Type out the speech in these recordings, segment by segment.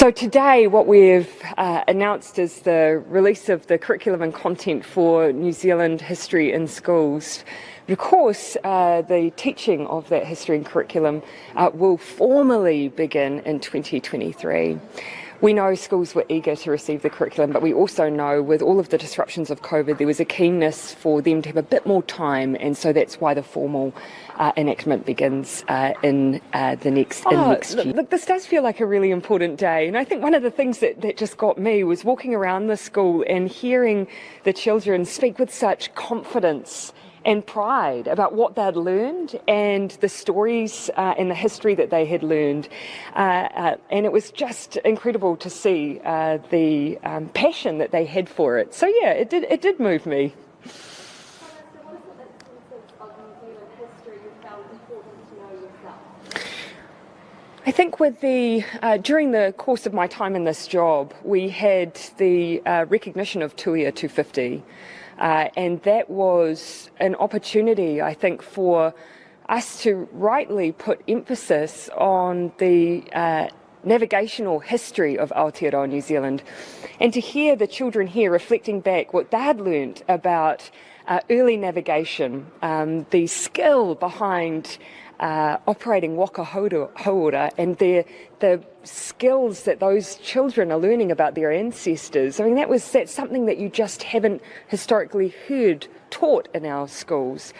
So today what we've announced is the release of the curriculum and content for New Zealand history in schools. But of course, the teaching of that history and curriculum will formally begin in 2023. We know schools were eager to receive the curriculum, but we also know with all of the disruptions of COVID, there was a keenness for them to have a bit more time, and so that's why the formal enactment begins in next year. Look, this does feel like a really important day, and I think one of the things that just got me was walking around the school and hearing the children speak with such confidence and pride about what they'd learned and the stories and the history that they had learned. And it was just incredible to see the passion that they had for it. So yeah, it did move me. I think with during the course of my time in this job, we had the recognition of Tuia 250. And that was an opportunity, I think, for us to rightly put emphasis on the navigational history of Aotearoa New Zealand, and to hear the children here reflecting back what they'd learnt about early navigation, the skill behind operating waka hauora, and the skills that those children are learning about their ancestors. I mean, that's something that you just haven't historically heard taught in our schools.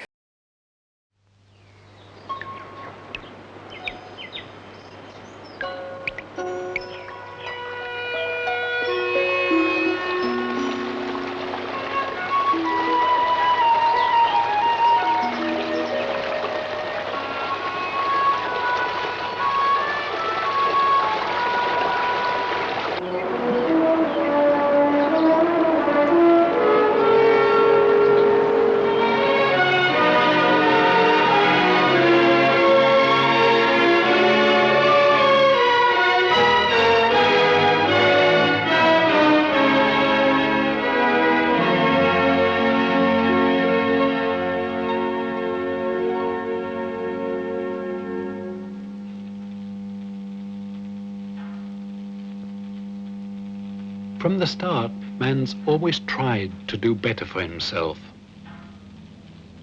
From the start, man's always tried to do better for himself,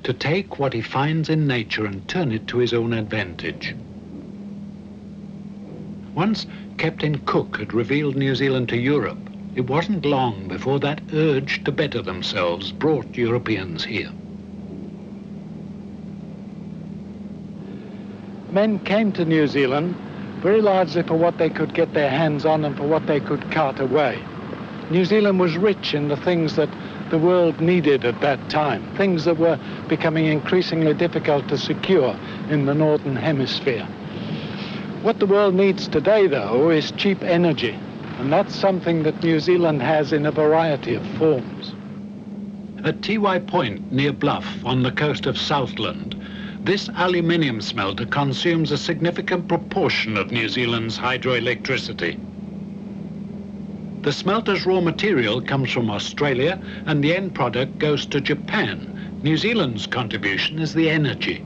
to take what he finds in nature and turn it to his own advantage. Once Captain Cook had revealed New Zealand to Europe, it wasn't long before that urge to better themselves brought Europeans here. Men came to New Zealand very largely for what they could get their hands on and for what they could cart away. New Zealand was rich in the things that the world needed at that time, things that were becoming increasingly difficult to secure in the Northern Hemisphere. What the world needs today, though, is cheap energy, and that's something that New Zealand has in a variety of forms. At Tiwai Point, near Bluff, on the coast of Southland, this aluminium smelter consumes a significant proportion of New Zealand's hydroelectricity. The smelter's raw material comes from Australia, and the end product goes to Japan. New Zealand's contribution is the energy.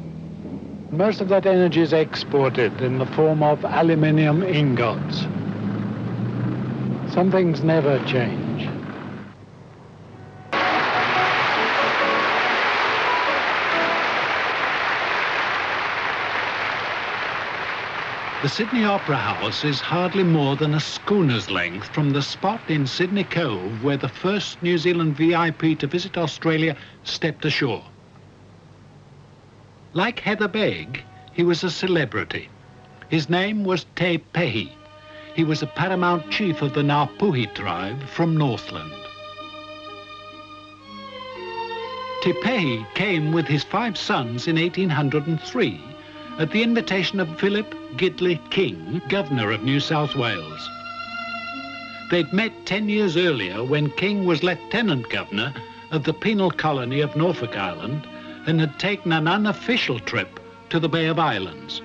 Most of that energy is exported in the form of aluminium ingots. Some things never change. The Sydney Opera House is hardly more than a schooner's length from the spot in Sydney Cove where the first New Zealand VIP to visit Australia stepped ashore. Like Heather Begg, he was a celebrity. His name was Te Pahi. He was a paramount chief of the Ngāpuhi tribe from Northland. Te Pahi came with his 5 sons in 1803 at the invitation of Philip Gidley King, Governor of New South Wales. They'd met 10 years earlier when King was Lieutenant Governor of the penal colony of Norfolk Island and had taken an unofficial trip to the Bay of Islands.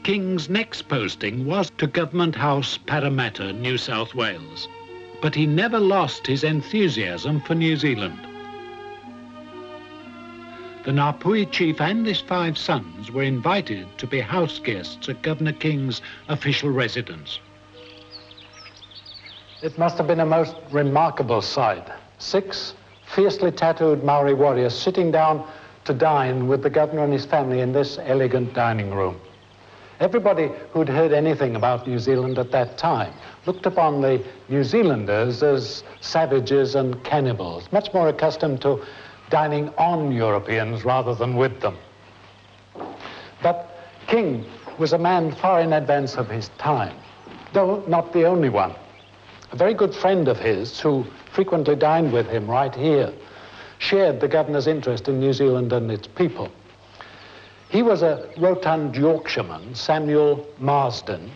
King's next posting was to Government House, Parramatta, New South Wales, but he never lost his enthusiasm for New Zealand. The Ngāpuhi chief and his 5 sons were invited to be house guests at Governor King's official residence. It must have been a most remarkable sight. 6 fiercely tattooed Maori warriors sitting down to dine with the governor and his family in this elegant dining room. Everybody who'd heard anything about New Zealand at that time looked upon the New Zealanders as savages and cannibals, much more accustomed to dining on Europeans rather than with them. But King was a man far in advance of his time, though not the only one. A very good friend of his, who frequently dined with him right here, shared the governor's interest in New Zealand and its people. He was a rotund Yorkshireman, Samuel Marsden,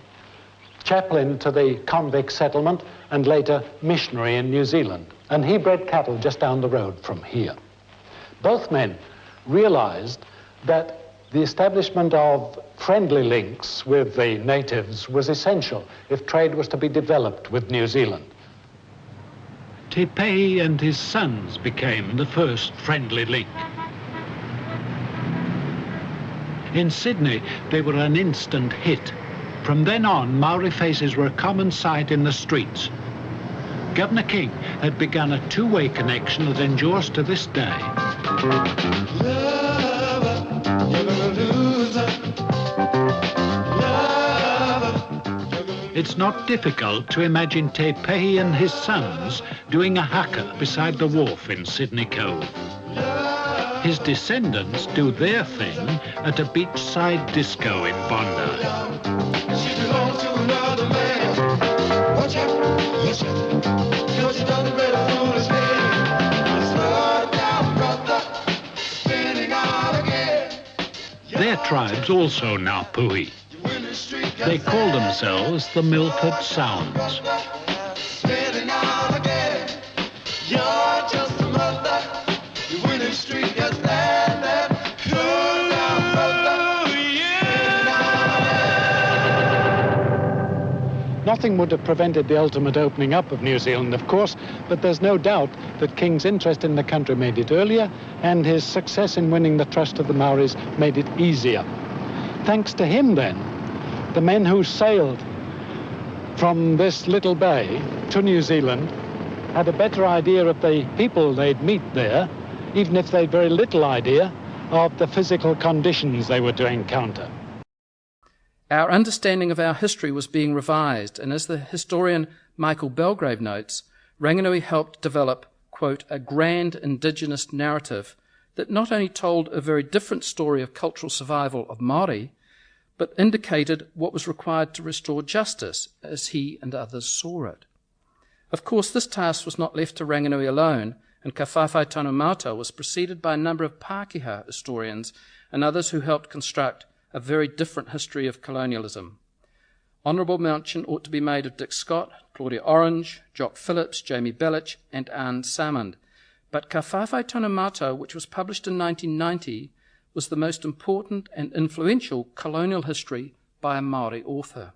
chaplain to the convict settlement and later missionary in New Zealand, and he bred cattle just down the road from here. Both men realized that the establishment of friendly links with the natives was essential if trade was to be developed with New Zealand. Te Pahi and his sons became the first friendly link. In Sydney, they were an instant hit. From then on, Maori faces were a common sight in the streets. Governor King had begun a two-way connection that endures to this day. It's not difficult to imagine Te Pahi and his sons doing a haka beside the wharf in Sydney Cove. His descendants do their thing at a beachside disco in Bondi. She belongs to another man. Watch out, watch out. You know she done the better foolish thing. Slow down, brother. Spinning out again. Their tribes also now Pahi. They call themselves the Milford Sounds. Spinning out again. You're just a mother. You winning streak has landed. Slow down, brother. Nothing would have prevented the ultimate opening up of New Zealand, of course, but there's no doubt that King's interest in the country made it earlier, and his success in winning the trust of the Maoris made it easier. Thanks to him, then, the men who sailed from this little bay to New Zealand had a better idea of the people they'd meet there, even if they'd very little idea of the physical conditions they were to encounter. Our understanding of our history was being revised, and as the historian Michael Belgrave notes, Ranginui helped develop, quote, a grand indigenous narrative that not only told a very different story of cultural survival of Māori, but indicated what was required to restore justice as he and others saw it. Of course, this task was not left to Ranginui alone, and Ka Whawhai Tanumata was preceded by a number of Pākehā historians and others who helped construct a very different history of colonialism. Honourable mention ought to be made of Dick Scott, Claudia Orange, Jock Phillips, Jamie Bellich, and Anne Salmond. But Ka Whawhai Tanumata, which was published in 1990, was the most important and influential colonial history by a Māori author.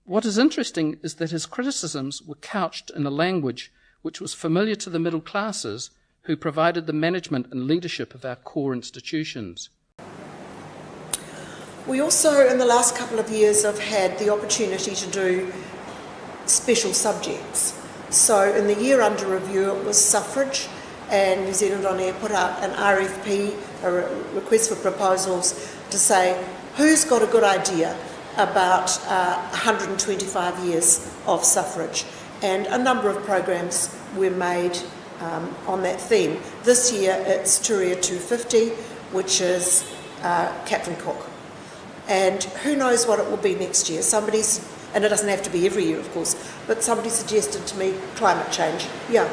What is interesting is that his criticisms were couched in a language which was familiar to the middle classes who provided the management and leadership of our core institutions. We also, in the last couple of years, have had the opportunity to do special subjects. So in the year under review, it was suffrage, and New Zealand On Air put out an RFP, a request for proposals, to say who's got a good idea about 125 years of suffrage. And a number of programs were made on that theme. This year it's Turia 250, which is Captain Cook. And who knows what it will be next year. And it doesn't have to be every year, of course, but somebody suggested to me climate change. Yeah.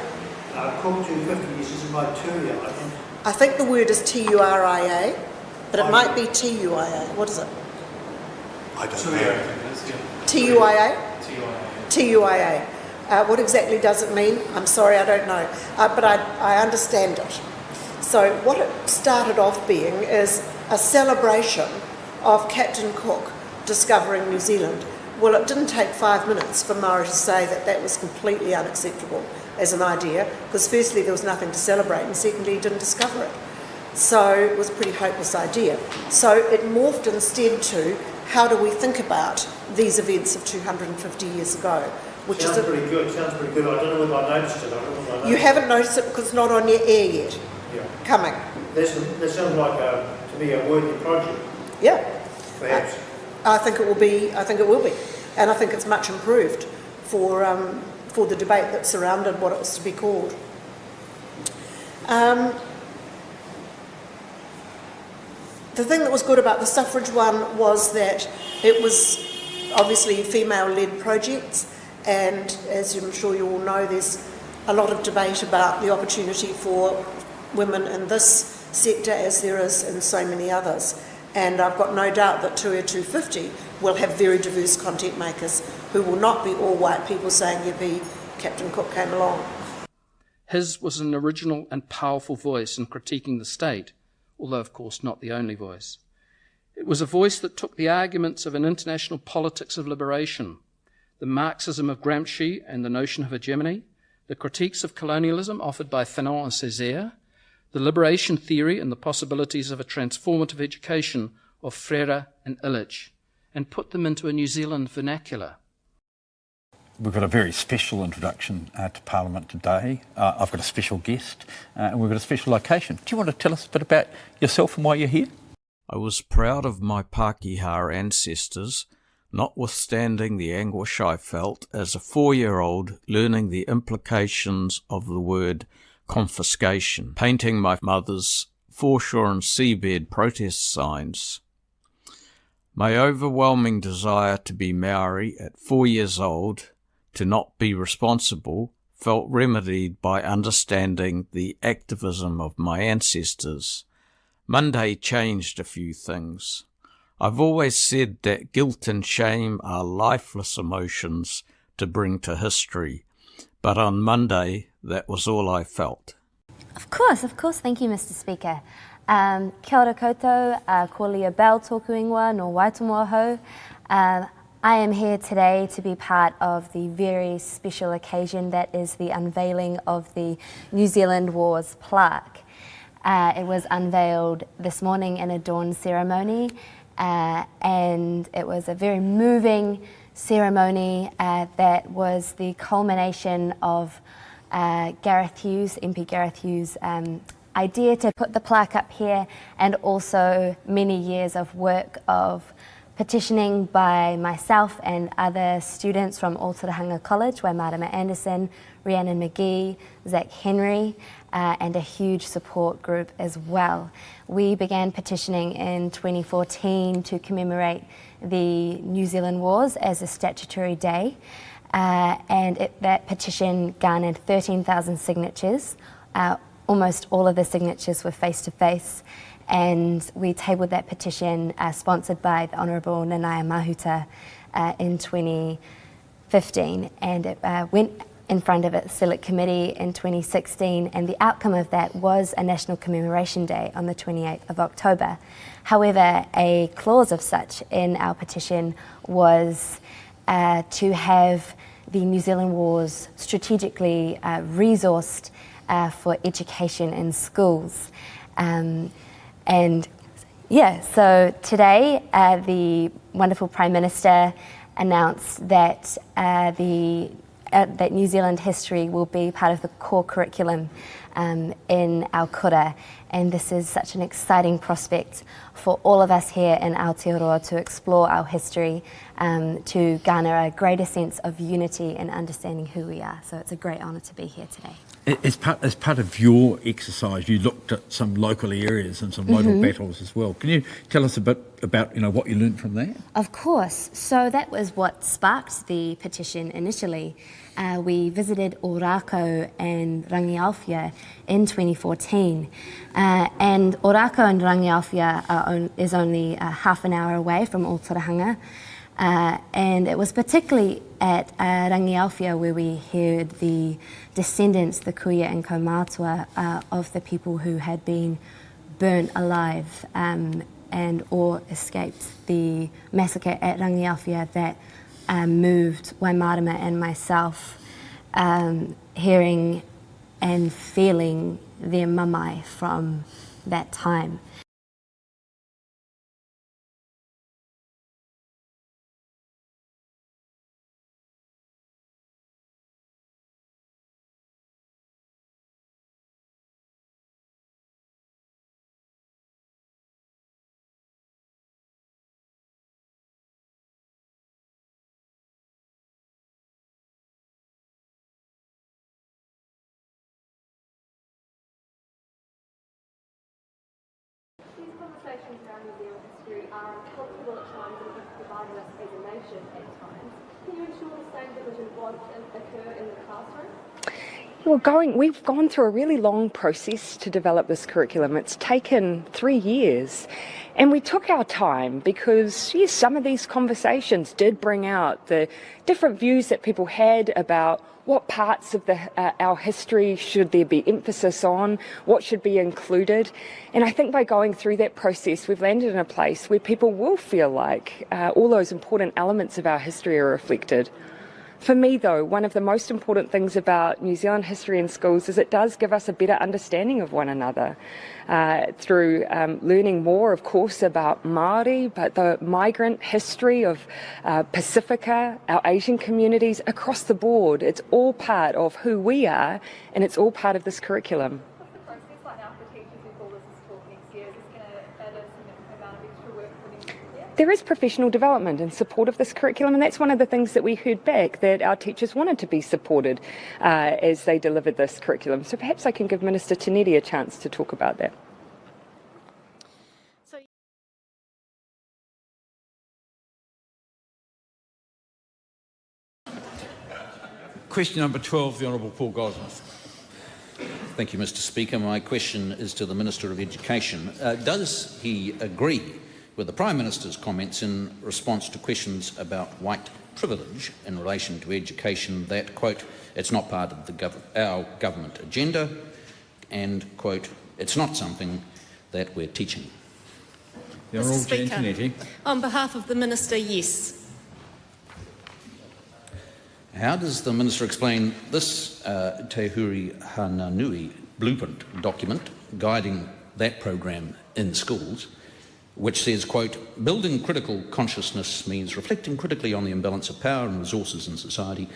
Cook 250 is about Turia, I think. I think the word is Turia, but it might be Tuia. What is it? I don't know. Tuia? Tuia. What exactly does it mean? I'm sorry, I don't know. But I understand it. So what it started off being is a celebration of Captain Cook discovering New Zealand. Well, it didn't take 5 minutes for Maori to say that that was completely unacceptable as an idea, because firstly there was nothing to celebrate, and secondly he didn't discover it. So it was a pretty hopeless idea. So it morphed instead to, how do we think about these events of 250 years ago? which sounds is pretty good. Sounds pretty good. I don't know whether I noticed it. I don't know whether I noticed you haven't noticed it because it's not on your air yet. Yeah. Coming. That sounds like to me a worthy project. Yeah. Perhaps. I think it will be. I think it will be, and I think it's much improved for the debate that surrounded what it was to be called. The thing that was good about the suffrage one was that it was obviously female-led projects, and as I'm sure you all know, there's a lot of debate about the opportunity for women in this sector as there is in so many others. And I've got no doubt that 250 will have very diverse content makers who will not be all white people saying, yippee, Captain Cook came along. His was an original and powerful voice in critiquing the state, although of course not the only voice. It was a voice that took the arguments of an international politics of liberation, the Marxism of Gramsci and the notion of hegemony, the critiques of colonialism offered by Fanon and Césaire, the liberation theory and the possibilities of a transformative education of Freire and Illich, and put them into a New Zealand vernacular. We've got a very special introduction to Parliament today. I've got a special guest and we've got a special location. Do you want to tell us a bit about yourself and why you're here? I was proud of my Pākehā ancestors, notwithstanding the anguish I felt as a 4-year-old learning the implications of the word confiscation, painting my mother's foreshore and seabed protest signs. My overwhelming desire to be Maori at 4 years old, to not be responsible, felt remedied by understanding the activism of my ancestors. Monday changed a few things. I've always said that guilt and shame are lifeless emotions to bring to history, but on Monday, that was all I felt. Of course. Thank you, Mr. Speaker. Kia ora koutou, ko Leah Bell tōku ingoa no Waitomo hou. I am here today to be part of the very special occasion that is the unveiling of the New Zealand Wars plaque. It was unveiled this morning in a dawn ceremony, and it was a very moving ceremony that was the culmination of MP Gareth Hughes' idea to put the plaque up here, and also many years of work of petitioning by myself and other students from Aotearoa College, Waimarama Anderson, Rhiannon McGee, Zach Henry, and a huge support group as well. We began petitioning in 2014 to commemorate the New Zealand Wars as a statutory day, and that petition garnered 13,000 signatures. Almost all of the signatures were face-to-face, and we tabled that petition sponsored by the Honourable Nanaia Mahuta in 2015, and it went in front of a select committee in 2016, and the outcome of that was a National Commemoration Day on the 28th of October. However, a clause of such in our petition was to have the New Zealand Wars strategically resourced for education in schools. So today the wonderful Prime Minister announced that that New Zealand history will be part of the core curriculum in our kura, and this is such an exciting prospect for all of us here in Aotearoa to explore our history, to garner a greater sense of unity and understanding who we are. So it's a great honour to be here today. As part of your exercise, you looked at some local areas and some local battles as well. Can you tell us a bit about what you learned from that? Of course. So that was what sparked the petition initially. We visited Orako and Rangiaowhia in 2014, and Orako and Rangiaowhia is only half an hour away from Aotearoa. And it was particularly at Rangiaowhia where we heard the descendants, the kuia and kaumātua, of the people who had been burnt alive and or escaped the massacre at Rangiaowhia that moved Waimarama and myself, hearing and feeling their mamae from that time. conversations around New Zealand history are uncomfortable at times and have divided us as a nation at times. Can you ensure the same division won't occur in the classroom? We've gone through a really long process to develop this curriculum. It's taken 3 years. And we took our time because, yes, some of these conversations did bring out the different views that people had about what parts of our history should there be emphasis on, what should be included. And I think by going through that process, we've landed in a place where people will feel like all those important elements of our history are reflected. For me, though, one of the most important things about New Zealand history in schools is it does give us a better understanding of one another through learning more, of course, about Māori, but the migrant history of Pacifica, our Asian communities across the board. It's all part of who we are, and it's all part of this curriculum. What's the process like now for teachers who call this talk next year? Is this going to add a significant amount of extra work for next year? There is professional development in support of this curriculum, and that's one of the things that we heard back, that our teachers wanted to be supported as they delivered this curriculum. So perhaps I can give Minister Tinetti a chance to talk about that. Question number 12, the Honourable Paul Goldsmith. Thank you, Mr. Speaker. My question is to the Minister of Education. Does he agree with the Prime Minister's comments in response to questions about white privilege in relation to education that, quote, it's not part of our government agenda and, quote, it's not something that we're teaching? The Honourable Jane Tinetti. On behalf of the Minister, yes. How does the Minister explain this Te Huri Hananui blueprint document guiding that program in schools, which says, quote, building critical consciousness means reflecting critically on the imbalance of power and resources in society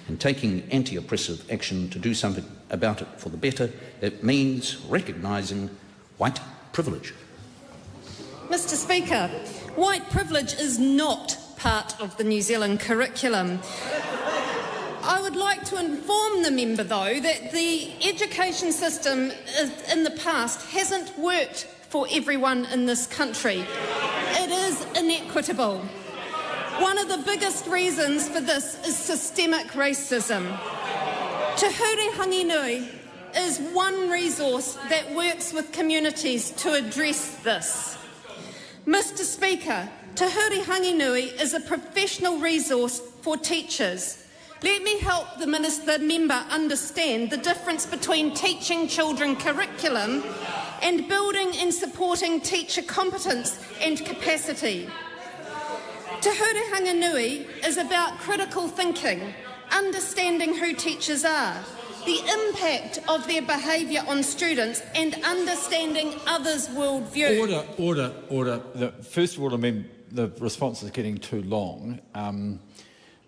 and taking anti-oppressive action to do something about it for the better. It means recognising white privilege. Mr. Speaker, white privilege is not part of the New Zealand curriculum. I would like to inform the member, though, that the education system in the past hasn't worked for everyone in this country. It is inequitable. One of the biggest reasons for this is systemic racism. Te Huri Hanginui is one resource that works with communities to address this. Mr. Speaker, Te Huri Hanginui is a professional resource for teachers. Let me help the member understand the difference between teaching children curriculum and building and supporting teacher competence and capacity. Te Huri Hanginui is about critical thinking, understanding who teachers are, the impact of their behaviour on students and understanding others' worldview. Order. First of all, the response is getting too long.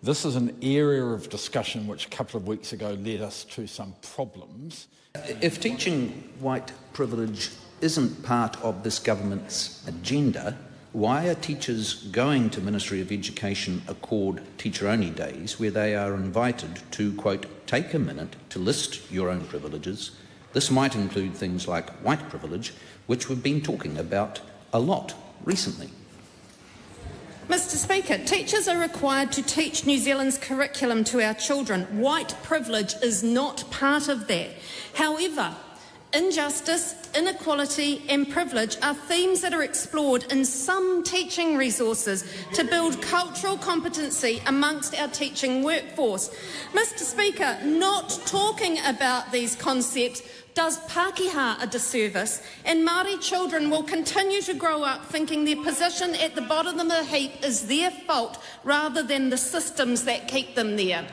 This is an area of discussion which a couple of weeks ago led us to some problems. If teaching white privilege isn't part of this government's agenda, why are teachers going to Ministry of Education Accord teacher-only days where they are invited to, quote, take a minute to list your own privileges? This might include things like white privilege, which we've been talking about a lot recently. Mr. Speaker, teachers are required to teach New Zealand's curriculum to our children. White privilege is not part of that. However, injustice, inequality and privilege are themes that are explored in some teaching resources to build cultural competency amongst our teaching workforce. Mr. Speaker, not talking about these concepts does Pākehā a disservice, and Māori children will continue to grow up thinking their position at the bottom of the heap is their fault rather than the systems that keep them there.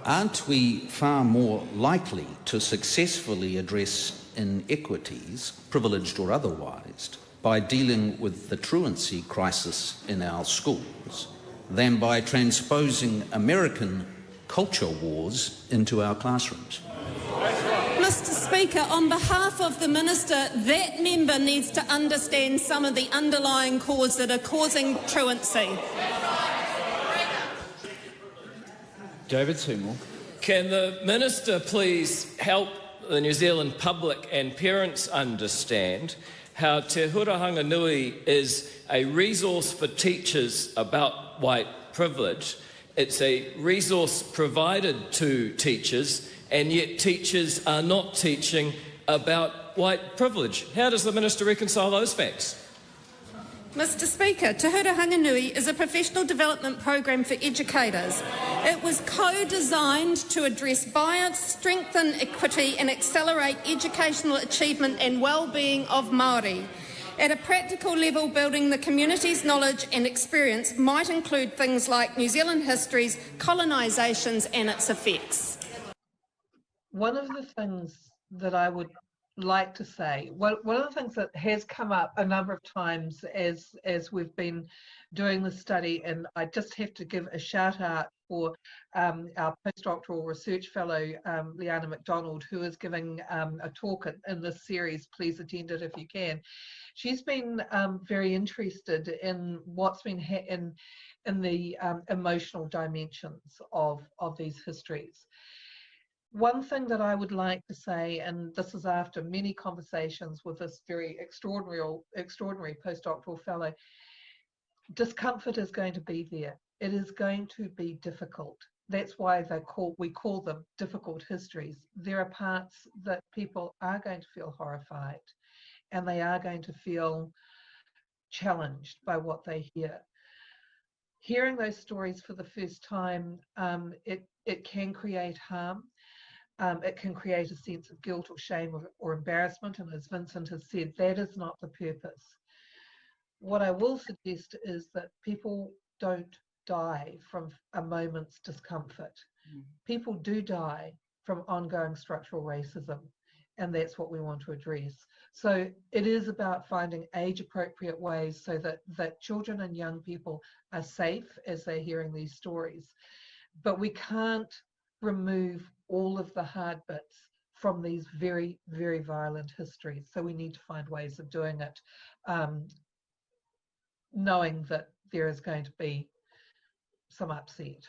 Aren't we far more likely to successfully address inequities, privileged or otherwise, by dealing with the truancy crisis in our schools than by transposing American culture wars into our classrooms? Mr. Speaker, on behalf of the Minister, that member needs to understand some of the underlying causes that are causing truancy. David Seymour. Can the Minister please help the New Zealand public and parents understand how Te Hura Hanganui is a resource for teachers about white privilege. It's a resource provided to teachers, and yet teachers are not teaching about white privilege. How does the Minister reconcile those facts? Mr Speaker, Te Hura Hanganui is a professional development program for educators. It was co-designed to address bias, strengthen equity and accelerate educational achievement and well-being of Māori. At a practical level, building the community's knowledge and experience might include things like New Zealand histories, colonisations and its effects. One of the things that I would like to say, one of the things that has come up a number of times as we've been doing the study, and I just have to give a shout out for our postdoctoral research fellow, Leah McDonald, who is giving a talk in this series. Please attend it if you can. She's been very interested in what's been in the emotional dimensions of these histories. One thing that I would like to say, and this is after many conversations with this very extraordinary postdoctoral fellow, discomfort is going to be there. It is going to be difficult. That's why we call them difficult histories. There are parts that people are going to feel horrified, and they are going to feel challenged by what they hear. Hearing those stories for the first time, it can create harm. It can create a sense of guilt or shame or embarrassment, and as Vincent has said, that is not the purpose. What I will suggest is that people don't die from a moment's discomfort. People do die from ongoing structural racism, and that's what we want to address. So it is about finding age-appropriate ways so that children and young people are safe as they're hearing these stories. But we can't remove all of the hard bits from these very, very violent histories. So we need to find ways of doing it, knowing that there is going to be some upset.